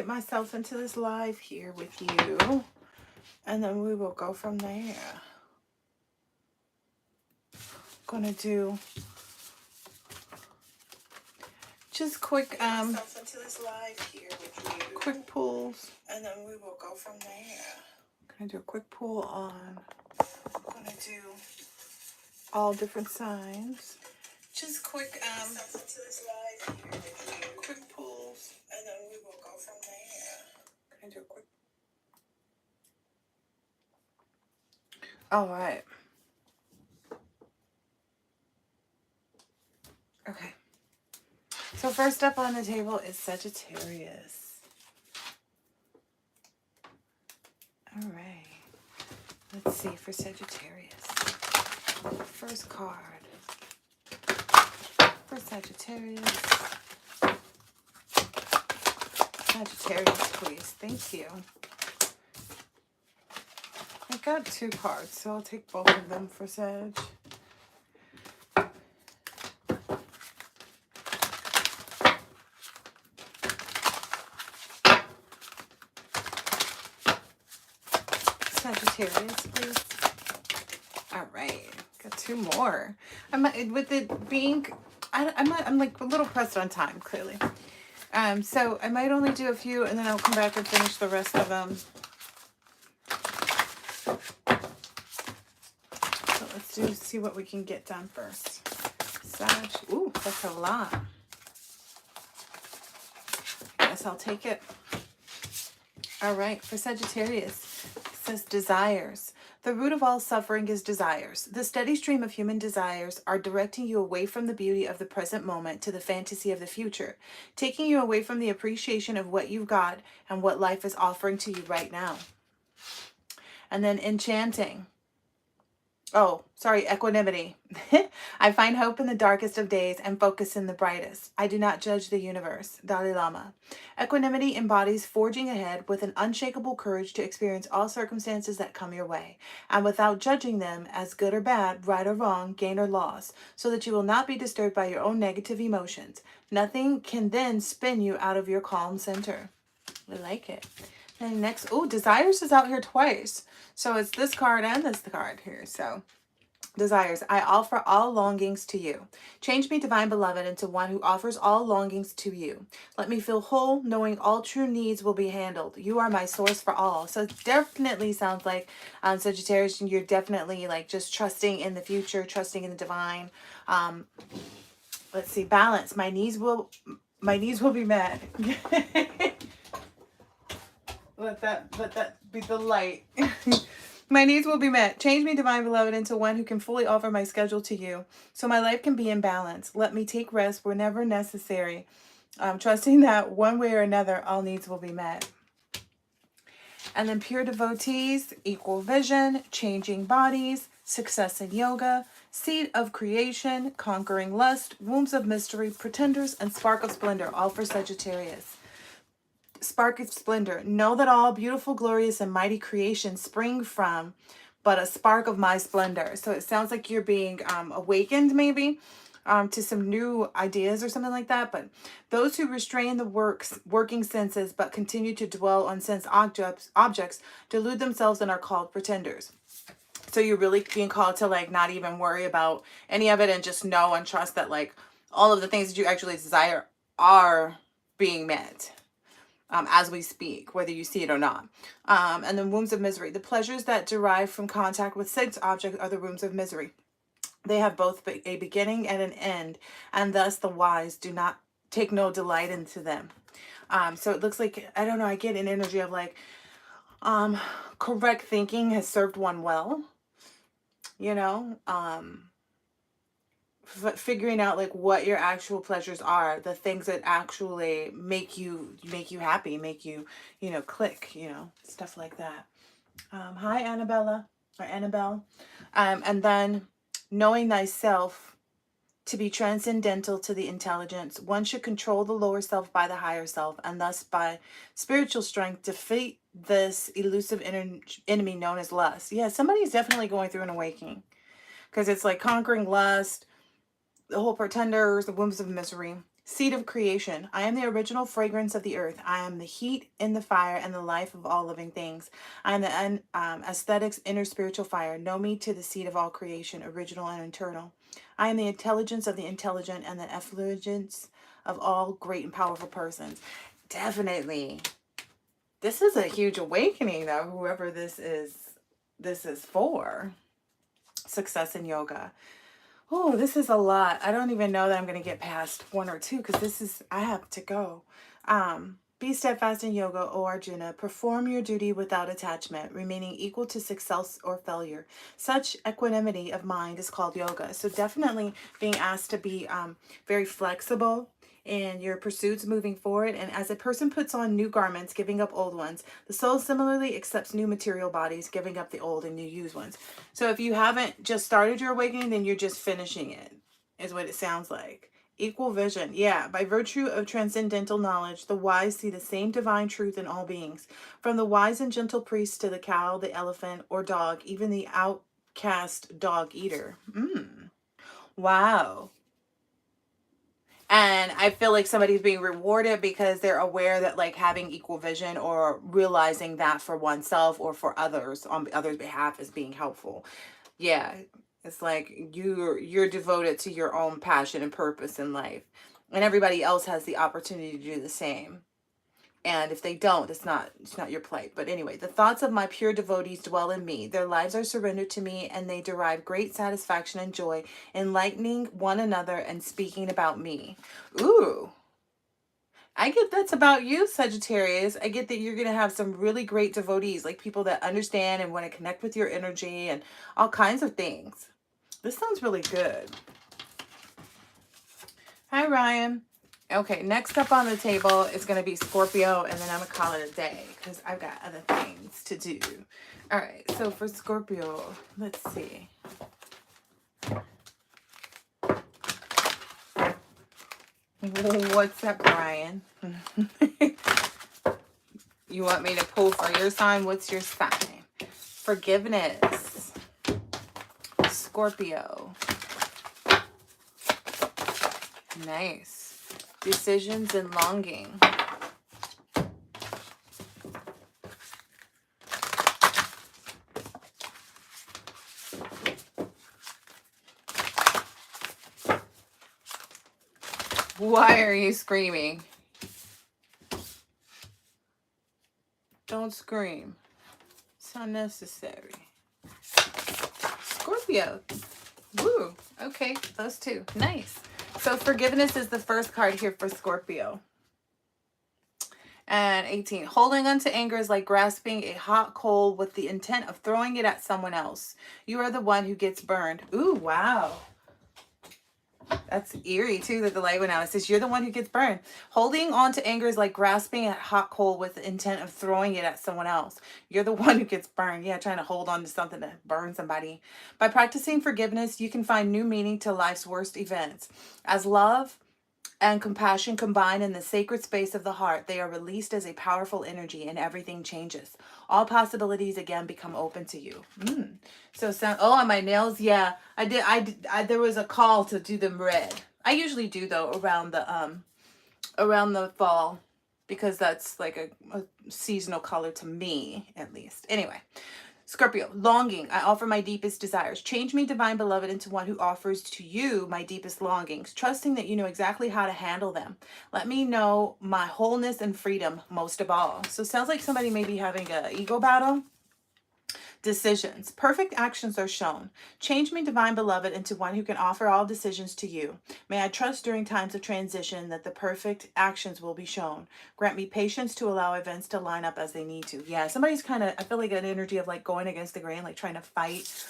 get myself into this live here with you, and then we will go from there. Gonna do just quick into this live here with you. Quick pulls, and then we will go from there. Gonna do a quick pull on. Gonna do all different signs. Just quick into this live here with you. Quick pulls, and then we will go from there. Gonna do a quick. All right. Okay. So first up on the table is Sagittarius. All right. Let's see for Sagittarius. First card for Sagittarius. Sagittarius, please. Thank you. I got 2 cards, so I'll take both of them for Sag. Sagittarius, please. All right, got 2 more. With it being, I'm like a little pressed on time, clearly. So I might only do a few, and then I'll come back and finish the rest of them. So let's see what we can get done first. Sag. Ooh, that's a lot. I guess I'll take it. All right, for Sagittarius, it says desires. The root of all suffering is desires. The steady stream of human desires are directing you away from the beauty of the present moment to the fantasy of the future, taking you away from the appreciation of what you've got and what life is offering to you right now. And then enchanting. Oh, sorry, equanimity. I find hope in the darkest of days and focus in the brightest. I do not judge the universe. Dalai Lama. Equanimity embodies forging ahead with an unshakable courage to experience all circumstances that come your way, and without judging them as good or bad, right or wrong, gain or loss, so that you will not be disturbed by your own negative emotions. Nothing can then spin you out of your calm center. I like it. And next, oh, desires is out here twice. So it's this card and this card here. So desires, I offer all longings to you. Change me, divine beloved, into one who offers all longings to you. Let me feel whole, knowing all true needs will be handled. You are my source for all. So it definitely sounds like Sagittarius, you're definitely like just trusting in the future, trusting in the divine. Let's see, balance. My needs will be met. Let that be the light. My needs will be met. Change me, divine beloved, into one who can fully offer my schedule to you, so my life can be in balance. Let me take rest whenever necessary, trusting that one way or another, all needs will be met. And then pure devotees, equal vision, changing bodies, success in yoga, seed of creation, conquering lust, wombs of mystery, pretenders, and spark of splendor, all for Sagittarius. Spark of splendor. Know that all beautiful, glorious, and mighty creations spring from but a spark of my splendor. So it sounds like you're being awakened maybe to some new ideas or something like that. But those who restrain the working senses but continue to dwell on sense objects delude themselves and are called pretenders. So you're really being called to like not even worry about any of it and just know and trust that like all of the things that you actually desire are being met. As we speak, whether you see it or not. And then wombs of misery. The pleasures that derive from contact with sense objects are the wombs of misery. They have both a beginning and an end, and thus the wise do not take no delight into them. So it looks like, I don't know, I get an energy of like, correct thinking has served one well, you know, figuring out like what your actual pleasures are, the things that actually make you happy, make you, you know, click, you know, stuff like that. Hi, Annabella or Annabelle. And then knowing thyself to be transcendental to the intelligence, one should control the lower self by the higher self, and thus by spiritual strength defeat this elusive enemy known as lust. Yeah, somebody's definitely going through an awakening, because it's like conquering lust, the whole pretenders, the wombs of misery, Seed of creation. I am the original fragrance of the earth. I am the heat in the fire and the life of all living things. I am the aesthetics inner spiritual fire. Know me to the seed of all creation, original and eternal. I am the intelligence of the intelligent and the effulgence of all great and powerful persons. Definitely. This is a huge awakening, though, whoever this is for. Success in yoga. Oh, this is a lot. I don't even know that I'm going to get past one or two because I have to go. Be steadfast in yoga, O Arjuna. Perform your duty without attachment, remaining equal to success or failure. Such equanimity of mind is called yoga. So definitely being asked to be very flexible in your pursuits moving forward. And as a person puts on new garments, giving up old ones, the soul similarly accepts new material bodies, giving up the old and new used ones. So if you haven't just started your awakening, then you're just finishing it, is what it sounds like. Equal vision. Yeah, by virtue of transcendental knowledge, the wise see the same divine truth in all beings. From the wise and gentle priest to the cow, the elephant, or dog, even the outcast dog eater. Wow. And I feel like somebody's being rewarded because they're aware that like having equal vision or realizing that for oneself or for others on others' behalf is being helpful. Yeah, it's like you're devoted to your own passion and purpose in life, and everybody else has the opportunity to do the same. And if they don't, it's not your plight. But anyway, the thoughts of my pure devotees dwell in me. Their lives are surrendered to me, and they derive great satisfaction and joy, enlightening one another and speaking about me. Ooh. I get that's about you, Sagittarius. I get that you're going to have some really great devotees, like people that understand and want to connect with your energy and all kinds of things. This sounds really good. Hi, Ryan. Okay, next up on the table is going to be Scorpio, and then I'm going to call it a day because I've got other things to do. All right, so for Scorpio, let's see. What's up, Brian? You want me to pull for your sign? What's your sign? Forgiveness. Scorpio. Nice. Decisions and longing. Why are you screaming? Don't scream. It's unnecessary. Scorpio. Woo. Okay, those two. Nice. So forgiveness is the first card here for Scorpio. And 18. Holding on to anger is like grasping a hot coal with the intent of throwing it at someone else. You are the one who gets burned. Ooh, wow. That's eerie, too, that the light went out. It says, you're the one who gets burned. Holding on to anger is like grasping a hot coal with the intent of throwing it at someone else. You're the one who gets burned. Yeah, trying to hold on to something to burn somebody. By practicing forgiveness, you can find new meaning to life's worst events. As love and compassion combine in the sacred space of the heart, they are released as a powerful energy and everything changes. All possibilities again become open to you. So, oh, on my nails, yeah, I did. There was a call to do them red. I usually do though around the fall because that's like a seasonal color to me at least. Anyway. Scorpio, longing. I offer my deepest desires. Change me, divine beloved, into one who offers to you my deepest longings, trusting that you know exactly how to handle them. Let me know my wholeness and freedom most of all. So it sounds like somebody may be having an ego battle. Decisions. Perfect actions are shown. Change me, divine beloved, into one who can offer all decisions to you. May I trust during times of transition that the perfect actions will be shown. Grant me patience to allow events to line up as they need to. Yeah, somebody's kind of, I feel like an energy of like going against the grain, like trying to fight.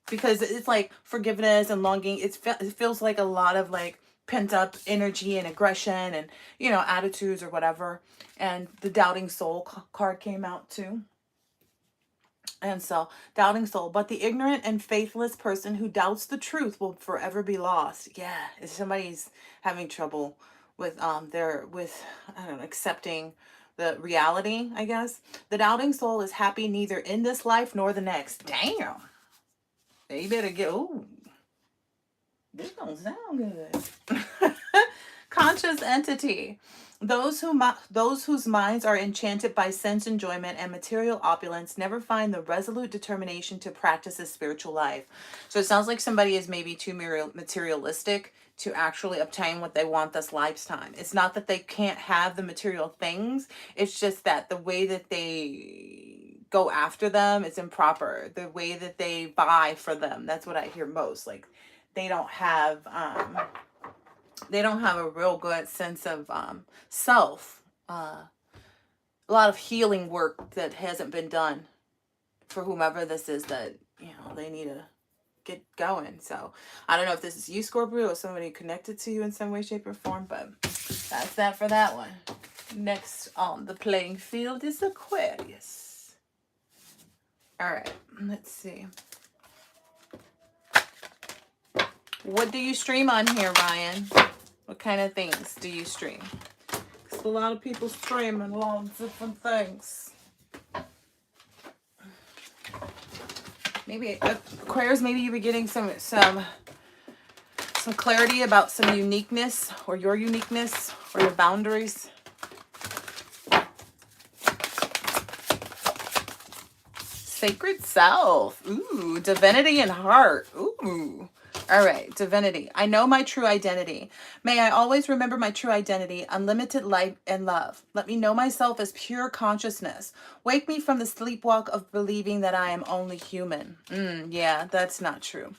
Because it's like forgiveness and longing. It feels like a lot of like pent up energy and aggression and, attitudes or whatever. And the doubting soul card came out too. And so, doubting soul, but the ignorant and faithless person who doubts the truth will forever be lost. Yeah, if somebody's having trouble with I don't know, accepting the reality, I guess. The doubting soul is happy neither in this life nor the next. Damn. You better get, ooh, this don't sound good. Conscious entity. Those whose minds are enchanted by sense enjoyment and material opulence never find the resolute determination to practice a spiritual life. So it sounds like somebody is maybe too materialistic to actually obtain what they want this lifetime. It's not that they can't have the material things, it's just that the way that they go after them is improper. The way that they buy for them, that's what I hear most. Like they don't have a real good sense of self. A lot of healing work that hasn't been done for whomever this is that, they need to get going. So I don't know if this is you, Scorpio, or somebody connected to you in some way, shape, or form, but that's that for that one. Next on the playing field is Aquarius. All right, let's see. What do you stream on here, Ryan? What kind of things do you stream? Because a lot of people stream a lot of different things. Maybe Aquarius, maybe you were getting some clarity about some uniqueness or your boundaries. Sacred self. Ooh, divinity and heart. Ooh. All right, divinity. I know my true identity. May I always remember my true identity, unlimited light and love. Let me know myself as pure consciousness. Wake me from the sleepwalk of believing that I am only human. Yeah, that's not true.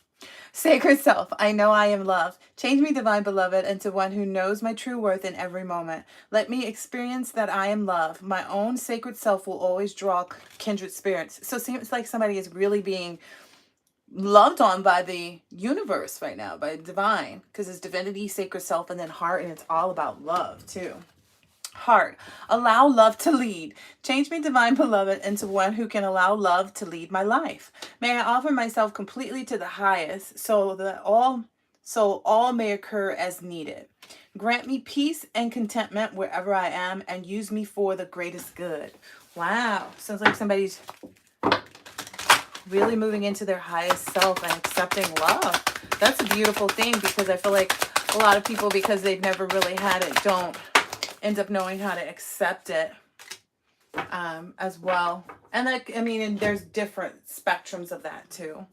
Sacred self, I know I am love. Change me, divine beloved, into one who knows my true worth in every moment. Let me experience that I am love. My own sacred self will always draw kindred spirits. So it seems like somebody is really being loved on by the universe right now, by divine, because it's divinity, sacred self, and then heart, and it's all about love too. Heart, allow love to lead. Change me, divine beloved, into one who can allow love to lead my life. May I offer myself completely to the highest, so all may occur as needed. Grant me peace and contentment wherever I am, and use me for the greatest good. Wow, sounds like somebody's really moving into their highest self and accepting love. That's a beautiful thing, because I feel like a lot of people, because they've never really had it, don't end up knowing how to accept it as well. And and there's different spectrums of that too.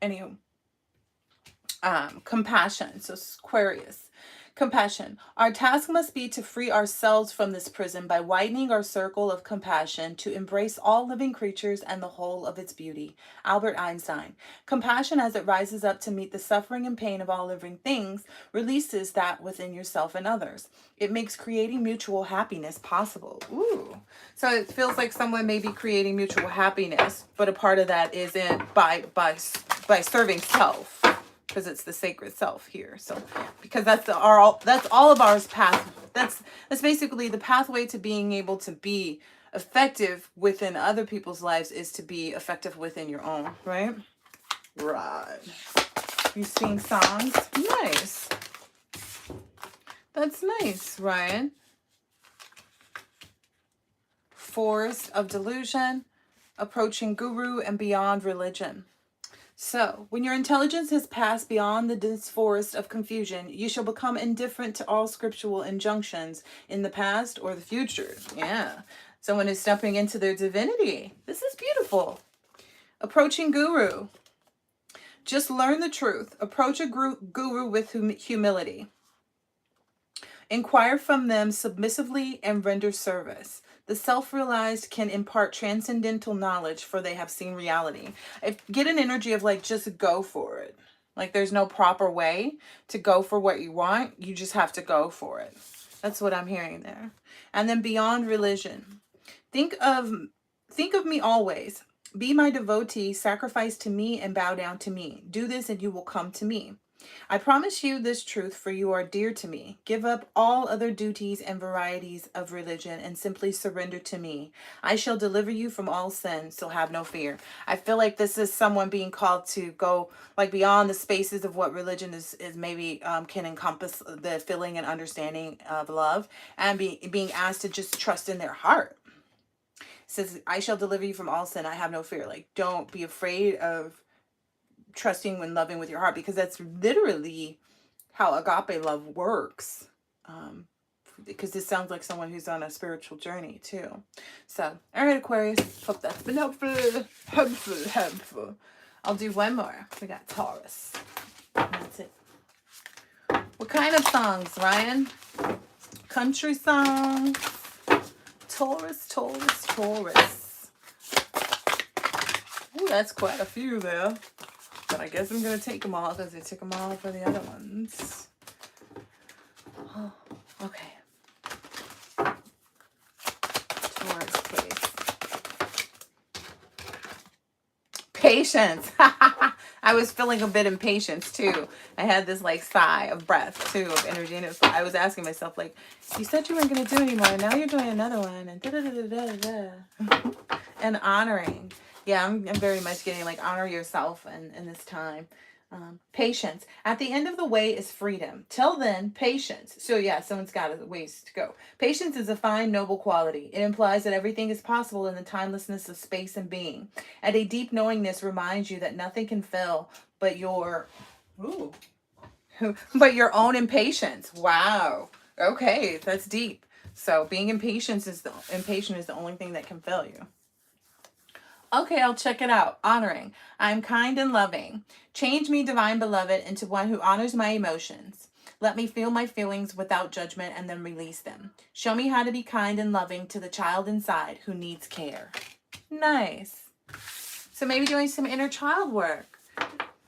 Anywho, compassion. So Aquarius. Compassion. Our task must be to free ourselves from this prison by widening our circle of compassion to embrace all living creatures and the whole of its beauty. Albert Einstein. Compassion, as it rises up to meet the suffering and pain of all living things, releases that within yourself and others. It makes creating mutual happiness possible. Ooh. So it feels like someone may be creating mutual happiness, but a part of that is by serving self. Because it's the sacred self here. So because that's all of ours path. That's basically the pathway to being able to be effective within other people's lives, is to be effective within your own, right? Right. You sing songs? Nice. That's nice, Ryan. Forest of delusion, approaching guru, and beyond religion. So, when your intelligence has passed beyond the dense forest of confusion, you shall become indifferent to all scriptural injunctions in the past or the future. Yeah. Someone is stepping into their divinity. This is beautiful. Approaching guru. Just learn the truth. Approach a guru with humility. Inquire from them submissively and render service. The self-realized can impart transcendental knowledge, for they have seen reality. Get an energy of just go for it. Like there's no proper way to go for what you want. You just have to go for it. That's what I'm hearing there. And then beyond religion. Think of me always. Be my devotee, sacrifice to me and bow down to me. Do this and you will come to me. I promise you this truth, for you are dear to me. Give up all other duties and varieties of religion and simply surrender to me. I shall deliver you from all sin, so have no fear. I feel like this is someone being called to go beyond the spaces of what religion is maybe can encompass the feeling and understanding of love, and being asked to just trust in their heart. It says, I shall deliver you from all sin. I have no fear. Don't be afraid of trusting when loving with your heart, because that's literally how agape love works. because this sounds like someone who's on a spiritual journey too. So, all right, Aquarius, hope that's been helpful. I'll do one more. We got Taurus. That's it. What kind of songs, Ryan? Country songs. Taurus. Ooh, that's quite a few there. But I guess I'm going to take them all because I took them all for the other ones. Oh, okay. Taurus, please. Patience. I was feeling a bit impatient too. I had this like sigh of breath too, of energy. And it was, I was asking myself, like, you said you weren't going to do anymore. And now you're doing another one. And da-da-da-da-da-da. And honoring. Yeah, I'm very much getting like honor yourself in this time. Patience. At the end of the way is freedom. Till then, patience. So yeah, someone's got a ways to go. Patience is a fine, noble quality. It implies that everything is possible in the timelessness of space and being. And a deep knowingness reminds you that nothing can fail but your own impatience. Wow. Okay, that's deep. So being impatient is the only thing that can fail you. Okay, I'll check it out. Honoring. I'm kind and loving. Change me, divine beloved, into one who honors my emotions. Let me feel my feelings without judgment and then release them. Show me how to be kind and loving to the child inside who needs care. Nice. So maybe doing some inner child work.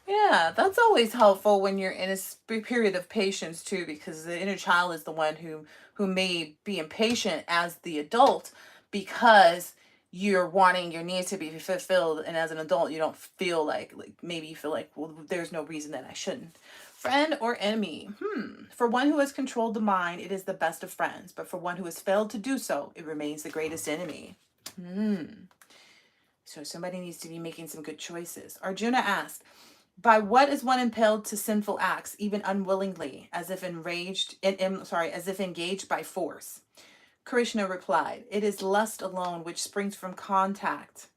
Yeah, that's always helpful when you're in a period of patience too, because the inner child is the one who may be impatient as the adult because you're wanting your needs to be fulfilled, and as an adult you don't feel like maybe you feel like, well, there's no reason that I shouldn't. Friend or enemy? For one who has controlled the mind, it is the best of friends, but for one who has failed to do so, it remains the greatest enemy. So somebody needs to be making some good choices. Arjuna asked, by what is one impelled to sinful acts, even unwillingly, as if engaged by force? Krishna replied, it is lust alone which springs from contact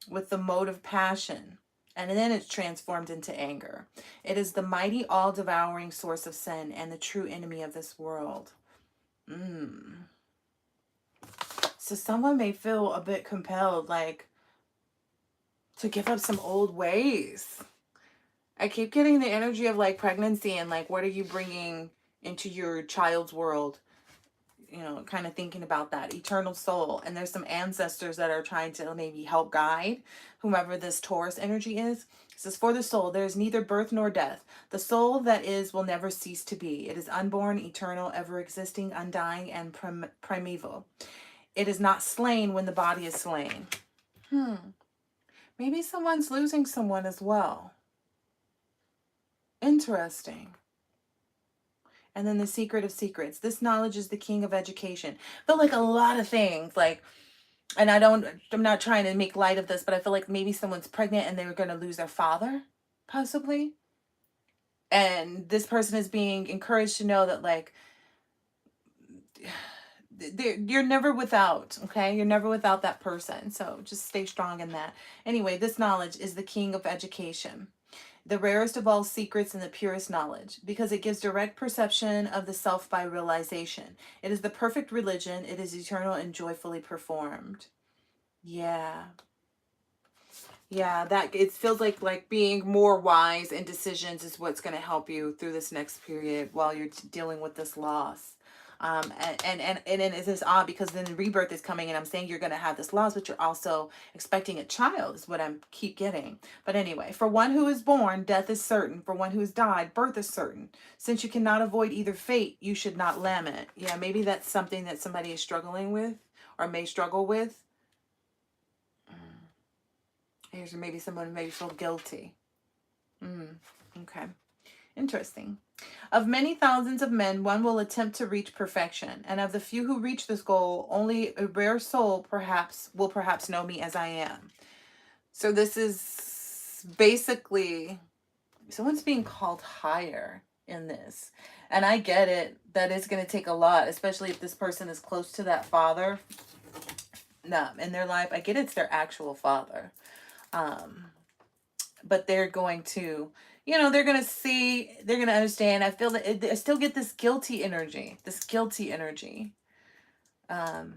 with the motive passion, and then it's transformed into anger. It is the mighty, all-devouring source of sin and the true enemy of this world. So someone may feel a bit compelled, like, to give up some old ways. I keep getting the energy of like pregnancy and like, what are you bringing into your child's world? You know, kind of thinking about that eternal soul. And there's some ancestors that are trying to maybe help guide whomever this Taurus energy is. It says, for the soul, there is neither birth nor death. The soul that is will never cease to be. It is unborn, eternal, ever existing, undying, and primeval. It is not slain when the body is slain. Maybe someone's losing someone as well. Interesting. And then the secret of secrets. This knowledge is the king of education. I feel like a lot of things, like, and I'm not trying to make light of this, but I feel like maybe someone's pregnant and they're going to lose their father, possibly. And this person is being encouraged to know that, like, you're never without, okay? You're never without that person. So just stay strong in that. Anyway, this knowledge is the king of education. The rarest of all secrets and the purest knowledge, because it gives direct perception of the self by realization. It is the perfect religion. It is eternal and joyfully performed. Yeah, that it feels like being more wise in decisions is what's going to help you through this next period while you're dealing with this loss. And it's just odd because then rebirth is coming and I'm saying you're going to have this loss, but you're also expecting a child is what I'm keep getting. But anyway, for one who is born, death is certain. For one who has died, birth is certain. Since you cannot avoid either fate, you should not lament. Yeah, maybe that's something that somebody is struggling with or may struggle with. Here's maybe someone may feel guilty. Okay. Interesting. Of many thousands of men, one will attempt to reach perfection, and of the few who reach this goal, only a rare soul will perhaps know me as I am. So this is basically someone's being called higher in this. And I get it. That is going to take a lot, especially if this person is close to that father in their life. I get it's their actual father. But they're going to, you know, they're going to see, they're going to understand. I feel that I still get this guilty energy, um,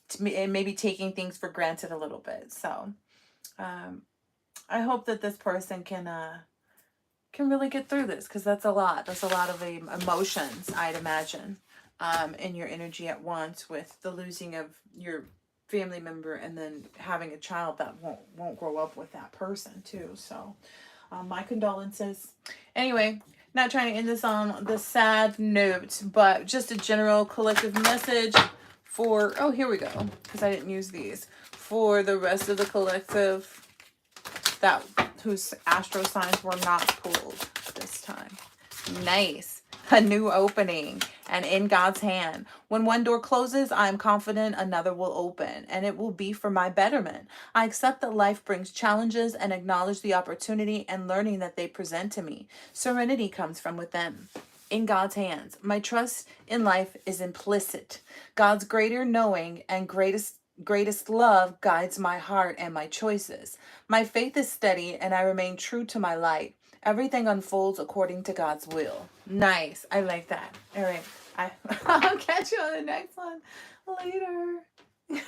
to me, and maybe taking things for granted a little bit. So, um, I hope that this person can really get through this, because that's a lot. That's a lot of emotions, I'd imagine, in your energy at once, with the losing of your family member and then having a child that won't grow up with that person too. So, my condolences. Anyway, not trying to end this on the sad note, but just a general collective message for, oh, here we go, because I didn't use these, for the rest of the collective that whose astro signs were not pulled this time. Nice. A new opening, and in God's hand. When one door closes, I am confident another will open, and it will be for my betterment. I accept that life brings challenges and acknowledge the opportunity and learning that they present to me. Serenity comes from within. In God's hands. My trust in life is implicit. God's greater knowing and greatest love guides my heart and my choices. My faith is steady and I remain true to my light. Everything unfolds according to God's will. Nice. I like that. All right. I'll catch you on the next one later.